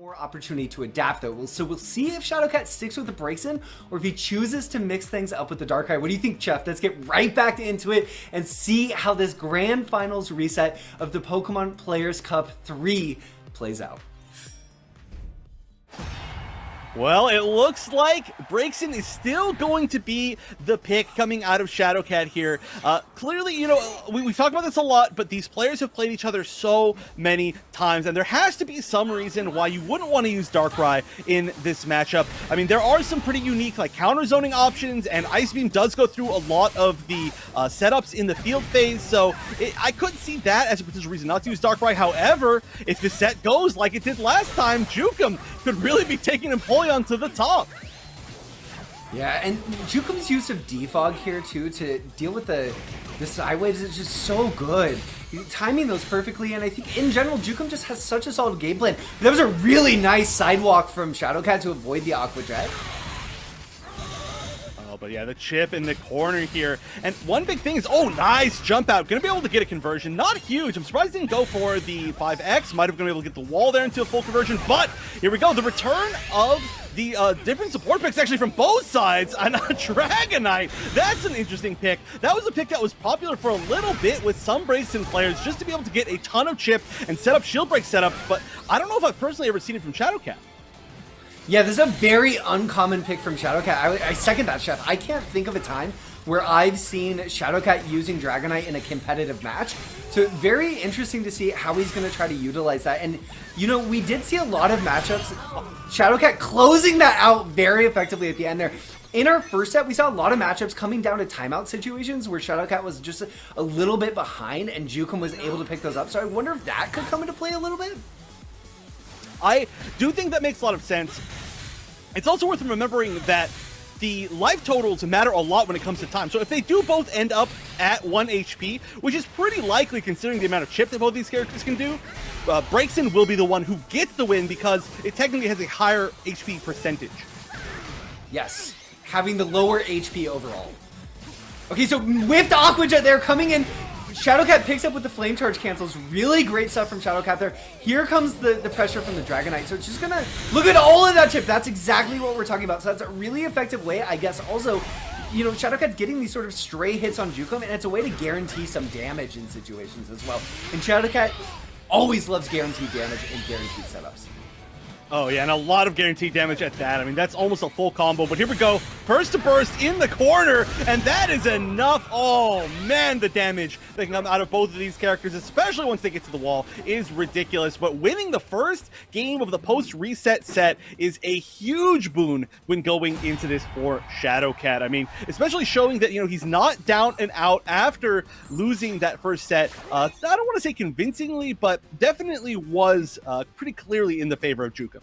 more opportunity to adapt though. So we'll see if Shadowcat sticks with the breaks in or if he chooses to mix things up with the Darkrai. What do you think, Chef? Let's get right back into it and see how this grand finals reset of the Pokemon Players Cup 3 plays out. Well, it looks like Braixen is still going to be the pick coming out of Shadowcat here. Clearly, you know, we've talked about this a lot, but these players have played each other so many times, and there has to be some reason why you wouldn't want to use Darkrai in this matchup. I mean, there are some pretty unique, like, counter-zoning options, and Ice Beam does go through a lot of the setups in the field phase, so I could see that as a potential reason not to use Darkrai. However, if the set goes like it did last time, Jukem could really be taking Empoleon to the top. Yeah, and Jukem's use of Defog here too to deal with the sideways is just so good. Timing those perfectly, and I think in general Jukem just has such a solid game plan. That was a really nice sidewalk from Shadowcat to avoid the Aqua Jet. But yeah, the chip in the corner here. And one big thing is, oh, nice jump out. Gonna be able to get a conversion. Not huge. I'm surprised he didn't go for the 5X. Might have been able to get the wall there into a full conversion. But here we go. The return of the different support picks actually from both sides. And a Dragonite. That's an interesting pick. That was a pick that was popular for a little bit with some Braixen players just to be able to get a ton of chip and set up shield break setup. But I don't know if I've personally ever seen it from Shadowcat. Yeah, this is a very uncommon pick from Shadowcat. I second that, Chef. I can't think of a time where I've seen Shadowcat using Dragonite in a competitive match. So very interesting to see how he's going to try to utilize that. And, you know, we did see a lot of matchups. Shadowcat closing that out very effectively at the end there. In our first set, we saw a lot of matchups coming down to timeout situations where Shadowcat was just a little bit behind and Jukem was able to pick those up. So I wonder if that could come into play a little bit. I do think that makes a lot of sense. It's also worth remembering that the life totals matter a lot when it comes to time. So if they do both end up at 1 HP, which is pretty likely considering the amount of chip that both these characters can do, Braixen will be the one who gets the win because it technically has a higher HP percentage. Yes, having the lower HP overall. Okay, so whiffed Aqua Jet there coming in. Shadowcat picks up with the Flame Charge cancels. Really great stuff from Shadowcat there. Here comes the pressure from the Dragonite. So it's just gonna look at all of that chip. That's exactly what we're talking about. So that's a really effective way, I guess. Also, you know, Shadowcat's getting these sort of stray hits on Jukem, and it's a way to guarantee some damage in situations as well. And Shadowcat always loves guaranteed damage in guaranteed setups. Oh yeah, and a lot of guaranteed damage at that. I mean, that's almost a full combo, but here we go. Burst to burst in the corner, and that is enough. Oh man, the damage that can come out of both of these characters, especially once they get to the wall, is ridiculous. But winning the first game of the post-reset set is a huge boon when going into this for Shadowcat. I mean, especially showing that, you know, he's not down and out after losing that first set. I don't want to say convincingly, but definitely was pretty clearly in the favor of Jukem.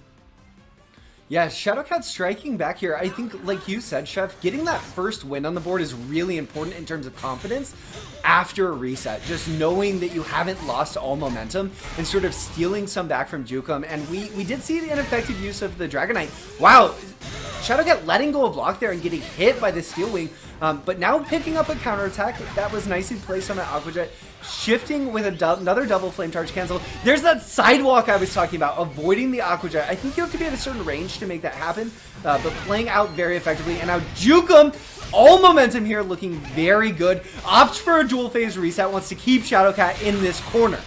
Yeah, Shadowcat striking back here. I think, like you said, Chef, getting that first win on the board is really important in terms of confidence after a reset. Just knowing that you haven't lost all momentum and sort of stealing some back from Jukem. And we did see the ineffective use of the Dragonite. Wow, Shadowcat letting go of block there and getting hit by the Steel Wing. But now picking up a counterattack. That was nicely placed on that Aqua Jet. Shifting with another double Flame Charge cancel. There's that sidewalk I was talking about, avoiding the Aqua Jet. I think you have to be at a certain range to make that happen, but playing out very effectively. And now Jukem, all momentum here, looking very good. Opts for a dual phase reset, wants to keep Shadowcat in this corner.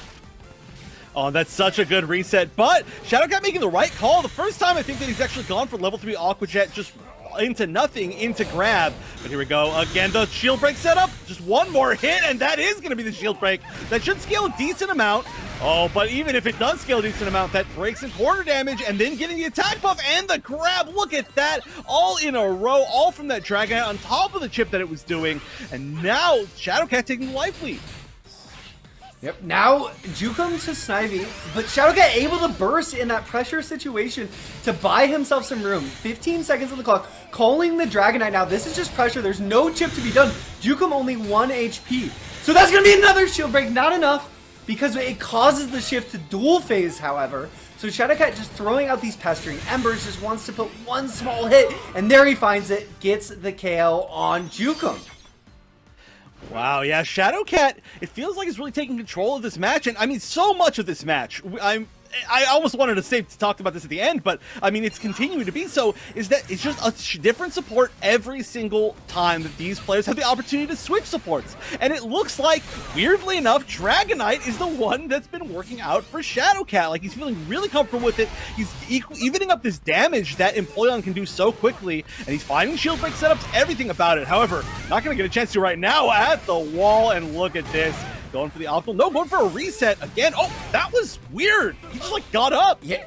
Oh, that's such a good reset, but Shadowcat making the right call. The first time I think that he's actually gone for level 3 Aqua Jet, just into nothing, into grab. But here we go again, the shield break setup, just one more hit, and that is going to be the shield break. That should scale a decent amount. Oh, but even if it does scale a decent amount, that breaks in corner damage, and then getting the attack buff and the grab. Look at that, all in a row, all from that Dragonite on top of the chip that it was doing. And now Shadowcat taking the life lead. Yep, now Jukem to Snivy, but Shadowcat able to burst in that pressure situation to buy himself some room. 15 seconds on the clock, calling the Dragonite now. This is just pressure, there's no chip to be done. Jukem only 1 HP. So that's going to be another shield break, not enough, because it causes the shift to dual phase, however. So Shadowcat just throwing out these pestering embers, just wants to put one small hit, and there he finds it, gets the KO on Jukem. Wow, yeah, Shadowcat, it feels like he's really taking control of this match, and I mean, so much of this match. I almost wanted to say to talk about this at the end, but I mean, it's continuing to be so, is that it's just a different support every single time that these players have the opportunity to switch supports. And it looks like, weirdly enough, Dragonite is the one that's been working out for Shadowcat. Like, he's feeling really comfortable with it. He's evening up this damage that Empoleon can do so quickly, and he's finding shield break setups, everything about it. However, not going to get a chance to right now at the wall, and look at this. Going for the optimal. No, going for a reset again. Oh, that was weird. He just like got up. Yeah.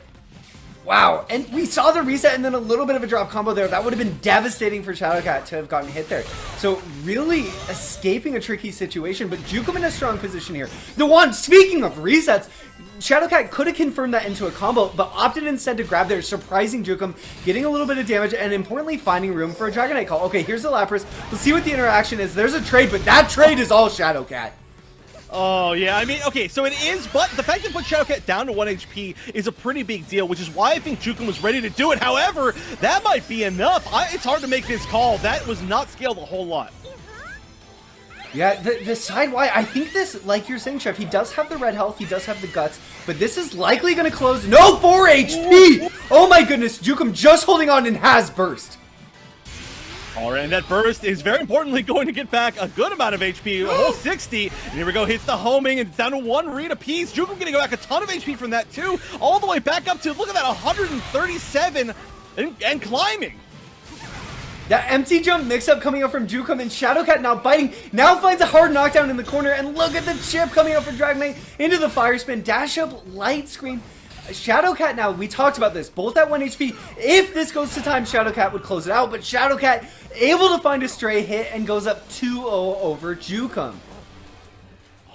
Wow. And we saw the reset and then a little bit of a drop combo there. That would have been devastating for Shadowcat to have gotten hit there. So really escaping a tricky situation, but Jukem in a strong position here. The one, speaking of resets, Shadowcat could have confirmed that into a combo, but opted instead to grab there, surprising Jukem, getting a little bit of damage, and importantly finding room for a Dragonite call. Okay, here's the Lapras. Let's see what the interaction is. There's a trade, but that trade is all Shadowcat. Oh, yeah, I mean, okay, so it is, but the fact that put Shadowcat down to 1 HP is a pretty big deal, which is why I think Jukem was ready to do it. However, that might be enough. It's hard to make this call. That was not scaled a whole lot. Yeah, the side Y, I think this, like you're saying, Chef, he does have the red health, he does have the guts, but this is likely going to close. No, 4 HP! Oh my goodness, Jukem just holding on and has burst. All right, and that burst is very importantly going to get back a good amount of HP, a whole 60. And here we go, hits the homing, and it's down to 1 read apiece. Jukem going to go back a ton of HP from that too, all the way back up to, look at that, 137 and climbing. That empty jump mix-up coming up from Jukem, and Shadowcat now biting, now finds a hard knockdown in the corner, and look at the chip coming up from Dragonite into the fire spin, dash up, light screen. Shadowcat now, we talked about this, both at 1 HP. If this goes to time, Shadowcat would close it out, but Shadowcat able to find a stray hit and goes up 2-0 over Jukem.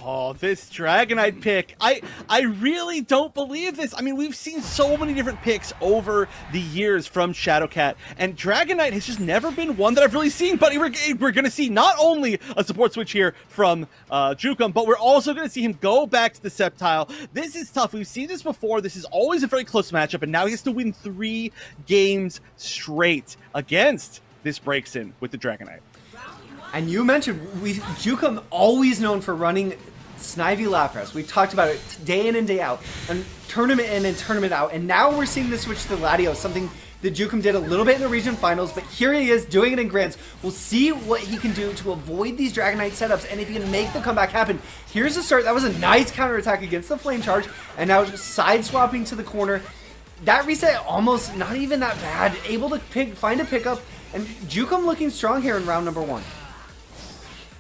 Oh, this Dragonite pick. I really don't believe this. I mean, we've seen so many different picks over the years from Shadowcat, and Dragonite has just never been one that I've really seen, but we're going to see not only a support switch here from Jukem, but we're also going to see him go back to the Sceptile. This is tough. We've seen this before. This is always a very close matchup, and now he has to win 3 games straight against this Breaksin with the Dragonite. And you mentioned, Jukem always known for running Snivy Lapras. We've talked about it day in and day out, and tournament in and tournament out, and now we're seeing the switch to Latios, something that Jukem did a little bit in the region finals, but here he is doing it in Grands. We'll see what he can do to avoid these Dragonite setups, and if he can make the comeback happen. Here's the start. That was a nice counterattack against the Flame Charge, and now just side-swapping to the corner. That reset almost not even that bad. Able to find a pickup, and Jukem looking strong here in round number 1.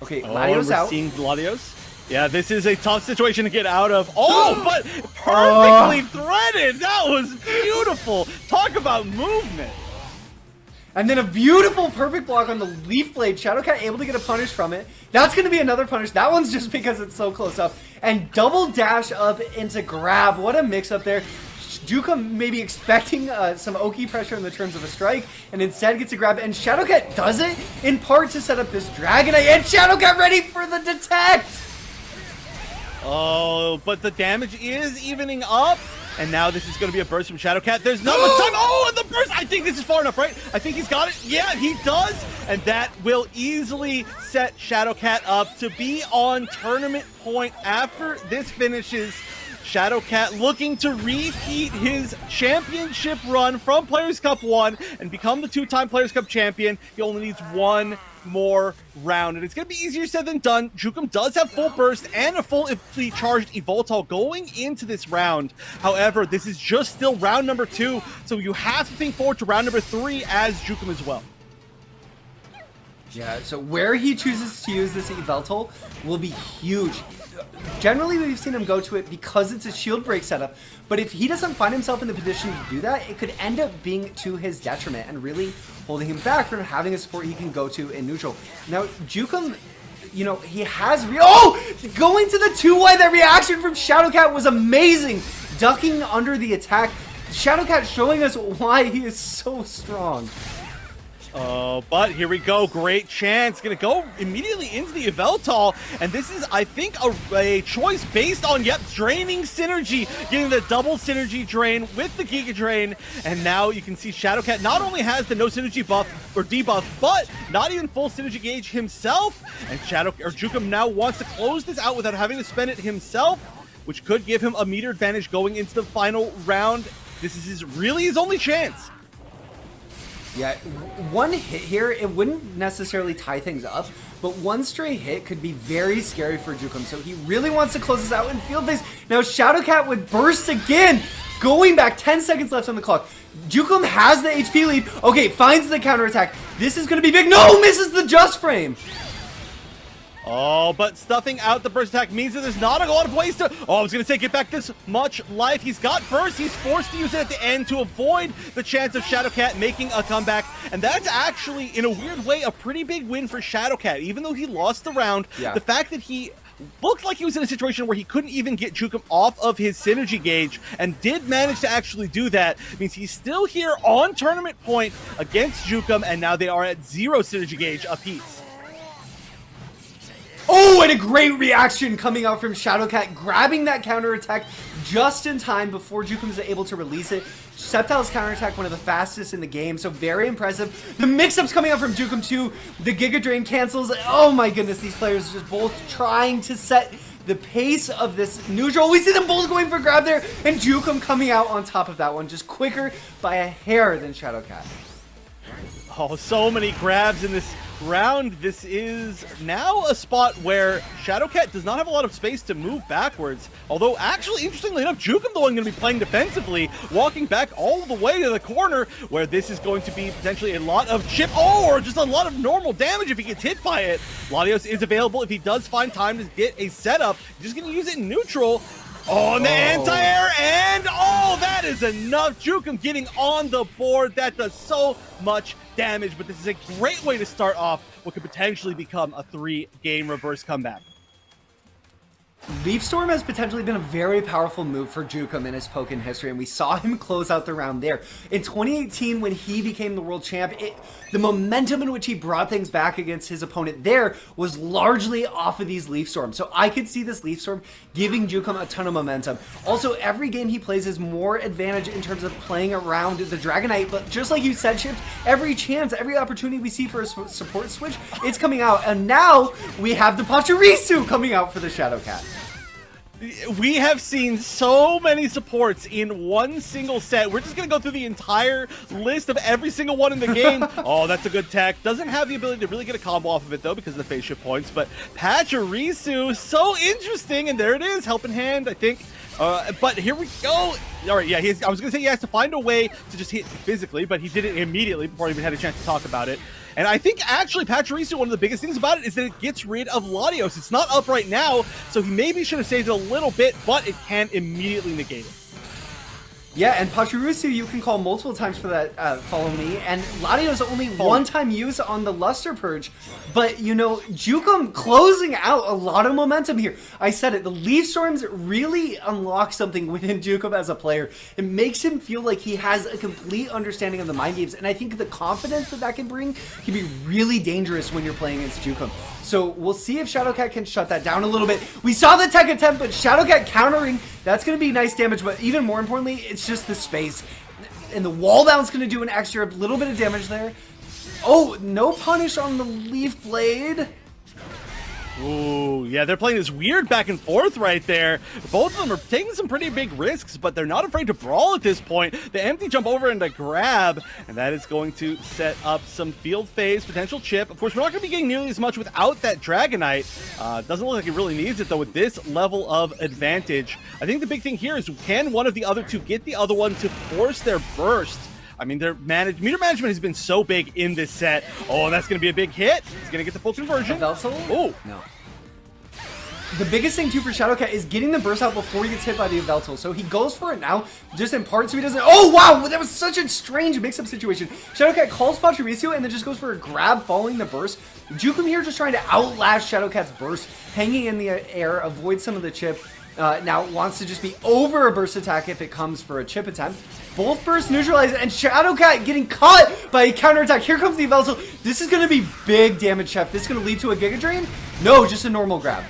Okay, Latios out. Seeing Latios. Yeah, this is a tough situation to get out of. Oh, but perfectly threaded. That was beautiful. Talk about movement. And then a beautiful perfect block on the Leaf Blade. Shadowcat able to get a punish from it. That's going to be another punish. That one's just because it's so close up. And double dash up into grab. What a mix up there. Jukem maybe expecting some Oki pressure in the terms of a strike, and instead gets a grab, and Shadowcat does it in part to set up this Dragonite, and Shadowcat ready for the detect! Oh, but the damage is evening up, and now this is going to be a burst from Shadowcat. There's not much time. Oh, and the burst! I think this is far enough, right? I think he's got it. Yeah, he does, and that will easily set Shadowcat up to be on tournament point after this finishes. Shadowcat looking to repeat his championship run from Players Cup 1 and become the 2-time Players Cup champion. He only needs 1 more round, and it's going to be easier said than done. Jukem does have full burst and a fully charged Evoltol going into this round. However, this is just still round number 2, so you have to think forward to round number 3 as Jukem as well. Yeah, so where he chooses to use this Evoltol will be huge. Generally, we've seen him go to it because it's a shield break setup, but if he doesn't find himself in the position to do that, it could end up being to his detriment and really holding him back from having a support he can go to in neutral. Now, Jukem, you know, he has going to the 2Y, that reaction from Shadowcat was amazing. Ducking under the attack. Shadowcat showing us why he is so strong. But here we go. Great chance. Gonna go immediately into the Yveltal. And this is, I think, a choice based on, draining synergy. Getting the double synergy drain with the Giga Drain. And now you can see Shadowcat not only has the no synergy buff or debuff, but not even full synergy gauge himself. And Jukem now wants to close this out without having to spend it himself. which could give him a meter advantage going into the final round. This is really his only chance. Yeah, one hit here, it wouldn't necessarily tie things up, but one stray hit could be very scary for Jukem, so he really wants to close this out in field phase. Now Shadowcat would burst again, going back, 10 seconds left on the clock. Jukem has the HP lead. Okay, finds the counterattack. This is going to be big. No, misses the just frame. Oh, but stuffing out the burst attack means that there's not a lot of ways to... Oh, I was going to say, get back this much life. He's got burst. He's forced to use it at the end to avoid the chance of Shadowcat making a comeback. And that's actually, in a weird way, a pretty big win for Shadowcat. Even though he lost the round, the fact that he looked like he was in a situation where he couldn't even get Jukem off of his synergy gauge and did manage to actually do that means he's still here on tournament point against Jukem, and now they are at 0 synergy gauge apiece. Oh, and a great reaction coming out from Shadowcat, grabbing that counterattack just in time before Jukem is able to release it. Sceptile's counterattack, one of the fastest in the game, so very impressive. The mix-ups coming out from Jukem too. The Giga Drain cancels. Oh my goodness, these players are just both trying to set the pace of this neutral. We see them both going for grab there, and Jukem coming out on top of that one, just quicker by a hair than Shadowcat. Oh, so many grabs in this round. This is now a spot where Shadowcat does not have a lot of space to move backwards. Although, actually, interestingly enough, Jukem the one going to be playing defensively, walking back all the way to the corner, where this is going to be potentially a lot of chip, or just a lot of normal damage if he gets hit by it. Latios is available if he does find time to get a setup. He's just going to use it in neutral. Oh, and the anti-air, and that is enough. Jukem getting on the board. That does so much damage, but this is a great way to start off what could potentially become a 3-game reverse comeback. Leaf Storm has potentially been a very powerful move for Jukem in his Pokkén history, and we saw him close out the round there. In 2018, when he became the world champ, the momentum in which he brought things back against his opponent there was largely off of these Leaf Storms. So I could see this Leaf Storm giving Jukem a ton of momentum. Also, every game he plays is more advantage in terms of playing around the Dragonite, but just like you said, Chips, every chance, every opportunity we see for a support switch, it's coming out. And now we have the Pachirisu coming out for the Shadowcat. We have seen so many supports in one single set. We're just going to go through the entire list of every single one in the game. Oh, that's a good tech. Doesn't have the ability to really get a combo off of it, though, because of the phase shift points. But Pachirisu, so interesting. And there it is, helping hand, I think. But here we go. All right, yeah, I was going to say he has to find a way to just hit physically, but he did it immediately before he even had a chance to talk about it. And I think, actually, Pachirisu, one of the biggest things about it is that it gets rid of Latios. It's not up right now, so he maybe should have saved it a little bit, but it can immediately negate it. Yeah, and Pachirisu you can call multiple times for that follow me, and Latios only one-time use on the Luster Purge, but, you know, Jukem closing out a lot of momentum here. I said it, the Leaf Storms really unlock something within Jukem as a player. It makes him feel like he has a complete understanding of the mind games, and I think the confidence that can bring can be really dangerous when you're playing against Jukem. So we'll see if Shadowcat can shut that down a little bit. We saw the tech attempt, but Shadowcat countering, that's going to be nice damage, but even more importantly, it's just the space. And the wall bounce going to do an extra little bit of damage there. Oh, no punish on the Leaf Blade. Ooh, yeah, they're playing this weird back and forth right there. Both of them are taking some pretty big risks, but they're not afraid to brawl at this point. The empty jump over and the grab, and that is going to set up some field phase, potential chip. Of course, we're not going to be getting nearly as much without that Dragonite. Doesn't look like it really needs it, though, with this level of advantage. I think the big thing here is, can one of the other two get the other one to force their burst? I mean, their meter management has been so big in this set. Oh, that's going to be a big hit. He's going to get the full conversion. Oh, no. The biggest thing, too, for Shadowcat is getting the burst out before he gets hit by the Yveltal. So he goes for it now, just in part, so he doesn't... Oh, wow! That was such a strange mix-up situation. Shadowcat calls Pachirisu and then just goes for a grab following the burst. Jukem here just trying to outlast Shadowcat's burst, hanging in the air, avoid some of the chip. Now wants to just be over a burst attack if it comes for a chip attempt. Both bursts neutralized, and Shadowcat getting caught by a counterattack. Here comes the Yveltal. This is going to be big damage, Chef. This is going to lead to a Giga Drain? No, just a normal grab.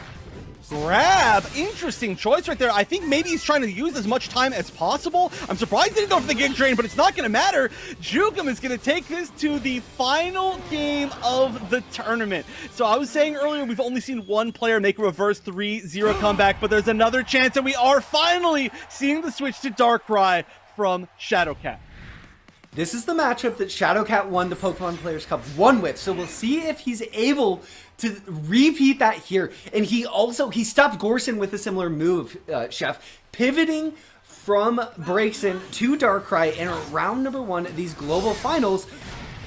grab. Interesting choice right there. I think maybe he's trying to use as much time as possible. I'm surprised he didn't go for the Giga Drain, but it's not going to matter. Jukem is going to take this to the final game of the tournament. So I was saying earlier, we've only seen one player make a reverse 3-0 comeback, but there's another chance, and we are finally seeing the switch to Darkrai from Shadowcat. This is the matchup that Shadowcat won the Pokemon Players Cup 1 with, so we'll see if he's able to repeat that here. And he stopped Gorson with a similar move, Chef, pivoting from Braixen to Darkrai in round number 1 of these global finals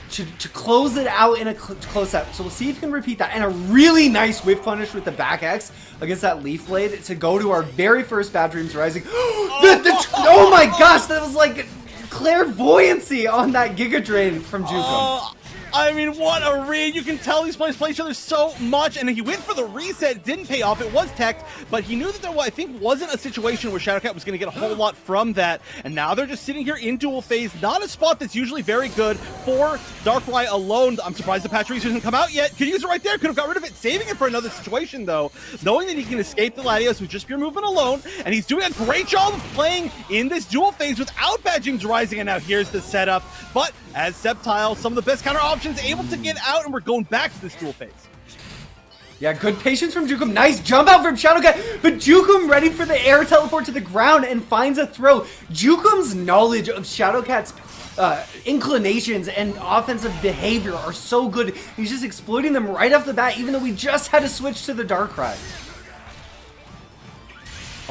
to close it out in a close out. So we'll see if he can repeat that. And a really nice whiff punish with the back X against that Leaf Blade to go to our very first Bad Dreams Rising. Oh my gosh, that was like clairvoyancy on that Giga Drain from Jukem. I mean, what a read. You can tell these players play each other so much, and he went for the reset. It didn't pay off. It was teched, but he knew that there, I think, wasn't a situation where Shadowcat was going to get a whole lot from that, and now they're just sitting here in dual phase, not a spot that's usually very good for Darkrai alone. I'm surprised the patch hasn't come out yet. Could use it right there. Could have got rid of it, saving it for another situation, though, knowing that he can escape the Latios with just pure movement alone, and he's doing a great job of playing in this dual phase without Bad Dreams Rising, and now here's the setup. But as Sceptile, some of the best counter options able to get out, and we're going back to this dual phase. Yeah, good patience from Jukem. Nice jump out from Shadowcat, but Jukem ready for the air teleport to the ground and finds a throw. Jukem's knowledge of Shadowcat's inclinations and offensive behavior are so good. He's just exploiting them right off the bat, even though we just had to switch to the Darkrai.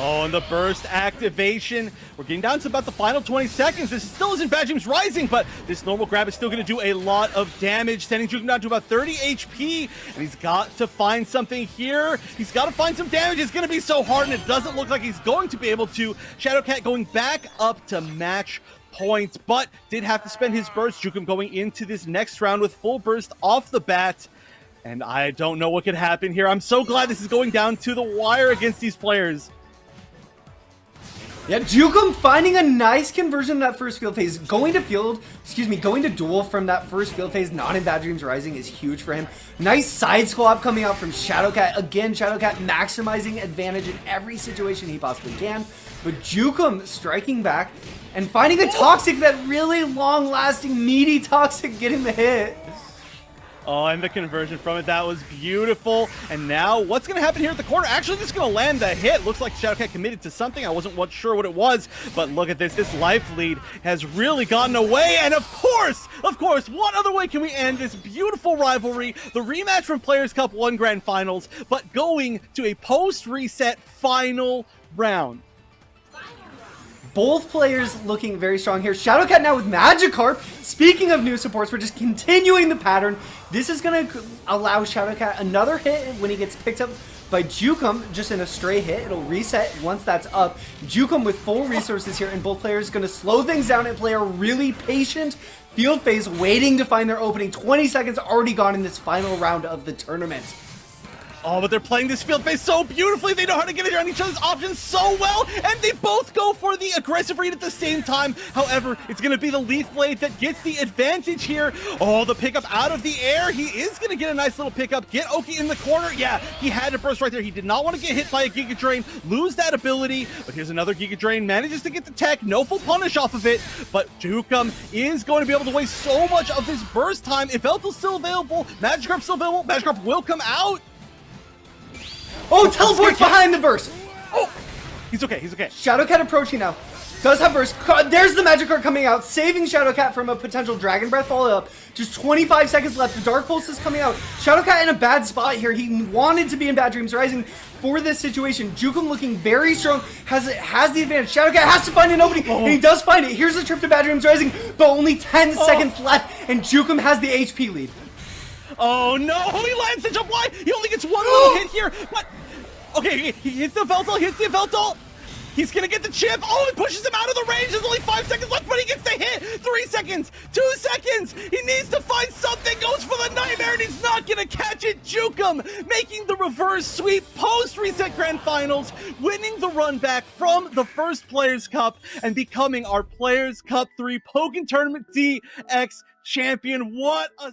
Oh, and the burst activation. We're getting down to about the final 20 seconds. This still isn't Bad Dreams Rising, but this normal grab is still going to do a lot of damage, sending Jukem down to about 30 HP. And he's got to find something here. He's got to find some damage. It's going to be so hard, and it doesn't look like he's going to be able to. Shadowcat going back up to match point, but did have to spend his burst. Jukem going into this next round with full burst off the bat. And I don't know what could happen here. I'm so glad this is going down to the wire against these players. Yeah, Jukem finding a nice conversion in that first field phase. Going to duel from that first field phase, not in Bad Dreams Rising, is huge for him. Nice side swap coming out from Shadowcat. Again, Shadowcat maximizing advantage in every situation he possibly can. But Jukem striking back and finding a Toxic, that really long-lasting, meaty Toxic, getting the hit. Oh, and the conversion from it, that was beautiful. And now, what's going to happen here at the corner? Actually, just going to land the hit. Looks like Shadowcat committed to something. I wasn't sure what it was, but look at this. This life lead has really gotten away. And of course, what other way can we end this beautiful rivalry? The rematch from Players Cup 1 Grand Finals, but going to a post-reset final round. Both players looking very strong here. Shadowcat now with Magikarp. Speaking of new supports, we're just continuing the pattern. This is going to allow Shadowcat another hit when he gets picked up by Jukem, just in a stray hit. It'll reset once that's up. Jukem with full resources here, and both players going to slow things down and play a really patient field phase, waiting to find their opening. 20 seconds already gone in this final round of the tournament. Oh, but they're playing this field phase so beautifully. They know how to get around each other's options so well, and they both go for the aggressive read at the same time. However, it's going to be the Leaf Blade that gets the advantage here. Oh, the pickup out of the air. He is going to get a nice little pickup. Get Oki in the corner. Yeah, he had to burst right there. He did not want to get hit by a Giga Drain, lose that ability. But here's another Giga Drain. Manages to get the tech. No full punish off of it. But Jukem is going to be able to waste so much of his burst time. If Elta's still available, Magikarp's still available, Magikarp will come out. Oh, teleports behind the burst. Oh, he's okay. He's okay. Shadowcat approaching now. Does have burst. There's the Magikarp coming out, saving Shadowcat from a potential Dragon Breath follow-up. Just 25 seconds left. The Dark Pulse is coming out. Shadowcat in a bad spot here. He wanted to be in Bad Dreams Rising for this situation. Jukem looking very strong. Has the advantage. Shadowcat has to find an opening, and he does find it. Here's the trip to Bad Dreams Rising, but only 10 seconds left, and Jukem has the HP lead. Oh no, he lands the jump wide. He only gets one little hit here. But okay, he hits the Veltal, He's gonna get the chip. Oh, it pushes him out of the range. There's only 5 seconds left, but he gets the hit. 3 seconds, 2 seconds. He needs to find something. Goes for the nightmare, and he's not gonna catch it. Jukem making the reverse sweep post-reset Grand Finals, winning the run back from the first Players Cup and becoming our Players Cup 3 Pokkén Tournament DX champion. What a